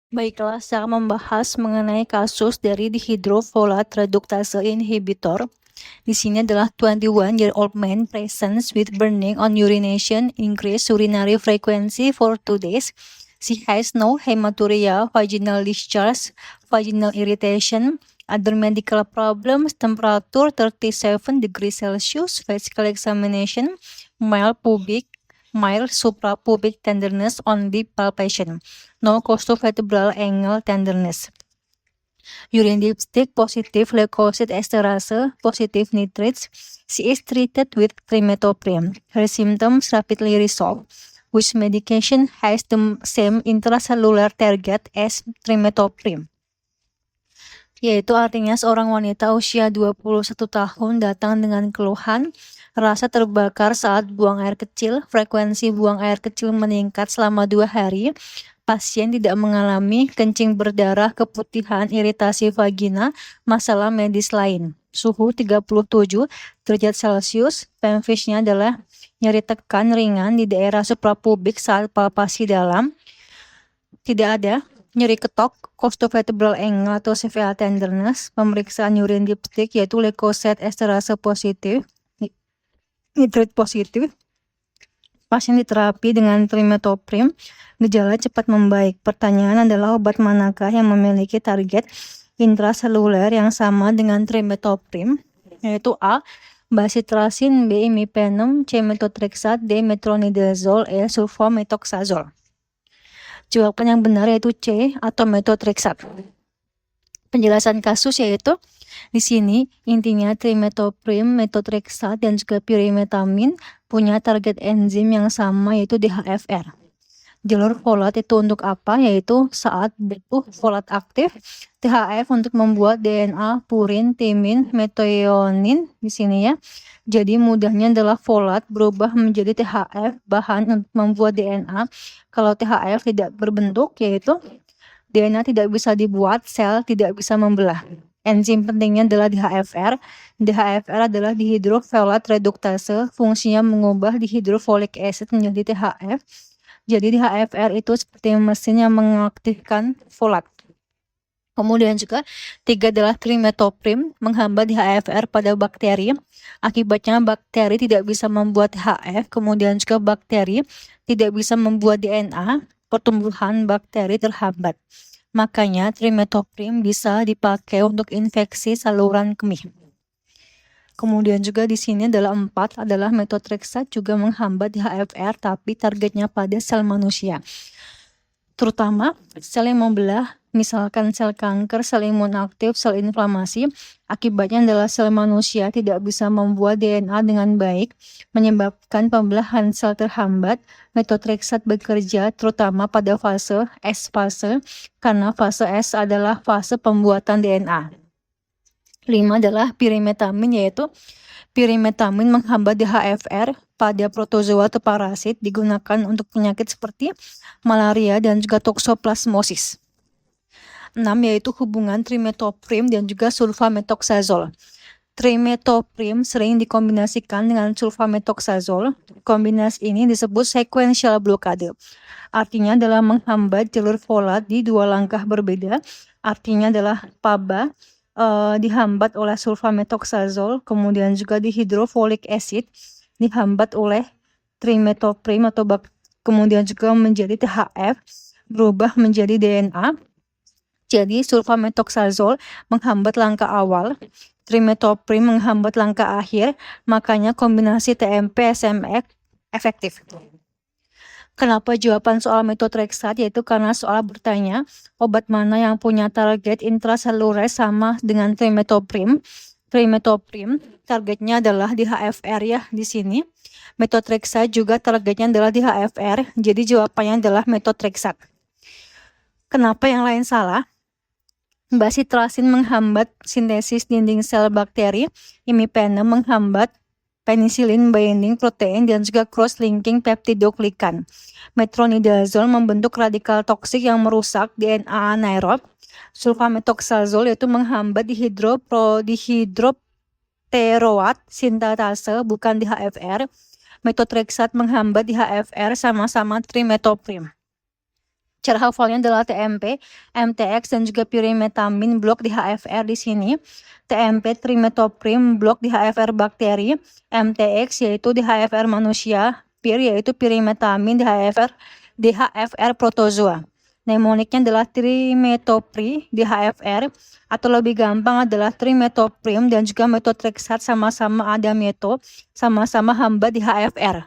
Baiklah, saya membahas mengenai kasus dari dihydrofolate reductase inhibitor. Di sini adalah 21-year-old man presents with burning on urination, increased urinary frequency for 2 days. She has no hematuria, vaginal discharge, vaginal irritation, other medical problems, temperature 37 degrees Celsius, physical examination, mild suprapubic tenderness on deep palpation. No costovertebral angle tenderness. Urine dipstick positive leukocyte esterase, positive nitrates. She is treated with trimethoprim. Her symptoms rapidly resolve. Which medication has the same intracellular target as trimethoprim? Yaitu artinya seorang wanita usia 21 tahun datang dengan keluhan rasa terbakar saat buang air kecil, frekuensi buang air kecil meningkat selama 2 hari, pasien tidak mengalami kencing berdarah, keputihan, iritasi vagina, masalah medis lain. Suhu 37 derajat Celcius, pemfisnya adalah nyeri tekan ringan di daerah suprapubik saat palpasi dalam, tidak ada nyeri ketok, costovertebral angle atau CVA tenderness, pemeriksaan urine dipstick yaitu leukocyte esterase positif, nitrate positif. Pasien diterapi dengan trimethoprim, gejala cepat membaik. Pertanyaan adalah obat manakah yang memiliki target intraseluler yang sama dengan trimethoprim, yaitu A. Bacitracin, B. Imipenem, C. Methotrexate, D. Metronidazole, E. Sulfamethoxazole. Jawaban yang benar yaitu C atau methotrexate. Penjelasan kasus yaitu di sini intinya trimethoprim, methotrexate dan juga pyrimethamine punya target enzim yang sama yaitu DHFR. Jalur folat itu untuk apa? Yaitu saat butuh folat aktif, THF untuk membuat DNA, purin, timin, methionine di sini ya. Jadi mudahnya adalah folat berubah menjadi THF, bahan untuk membuat DNA. Kalau THF tidak berbentuk, yaitu DNA tidak bisa dibuat, sel tidak bisa membelah. Enzim pentingnya adalah DHFR. DHFR adalah dihydrofolate reductase, fungsinya mengubah dihydrofolic acid menjadi THF. Jadi DHFR itu seperti mesin yang mengaktifkan folat. Kemudian juga 3 adalah trimethoprim, menghambat DHFR pada bakteri. Akibatnya bakteri tidak bisa membuat THF, kemudian juga bakteri tidak bisa membuat DNA, pertumbuhan bakteri terhambat. Makanya trimethoprim bisa dipakai untuk infeksi saluran kemih. Kemudian juga di sini adalah 4 adalah methotrexate juga menghambat DHFR tapi targetnya pada sel manusia. Terutama sel yang membelah, misalkan sel kanker, sel imun aktif, sel inflamasi. Akibatnya adalah sel manusia tidak bisa membuat DNA dengan baik, menyebabkan pembelahan sel terhambat. Methotrexate bekerja terutama pada fase S fase, karena fase S adalah fase pembuatan DNA. 5 adalah pyrimethamine, yaitu pyrimethamine menghambat DHFR pada protozoa atau parasit, digunakan untuk penyakit seperti malaria dan juga toxoplasmosis. 6 yaitu hubungan trimethoprim dan juga sulfamethoxazole. Trimethoprim sering dikombinasikan dengan sulfamethoxazole. Kombinasi ini disebut sequential blockade. Artinya adalah menghambat jalur folat di 2 langkah berbeda. Artinya adalah PABA dihambat oleh sulfamethoxazole, kemudian juga dihydrofolic acid dihambat oleh trimethoprim atau kemudian juga menjadi THF berubah menjadi DNA. Jadi sulfamethoxazole menghambat langkah awal, trimethoprim menghambat langkah akhir, makanya kombinasi TMP SMX efektif. Kenapa jawaban soal methotrexate? Yaitu karena soal bertanya obat mana yang punya target intraseluler sama dengan trimethoprim. Trimethoprim targetnya adalah DHFR ya di sini. Methotrexate juga targetnya adalah DHFR. Jadi jawabannya adalah methotrexate. Kenapa yang lain salah? Bacitracin menghambat sintesis dinding sel bakteri. Imipenem menghambat penicillin binding protein dan juga cross-linking peptidoglican. Metronidazole membentuk radikal toksik yang merusak DNA anaerob. Sulfamethoxazole yaitu menghambat dihidropteroat sintatase bukan DHFR. Methotrexate menghambat DHFR sama-sama trimethoprim. Cara hafalnya adalah TMP, MTX, dan juga pyrimetamin blok di HFR di sini. TMP trimetoprim blok di HFR bakteri, MTX yaitu di HFR manusia, PIR yaitu pyrimetamin di HFR protozoa. Mnemoniknya adalah trimetopri di HFR, atau lebih gampang adalah trimetoprim dan juga methotrexate sama-sama ada meto, sama-sama hamba di HFR.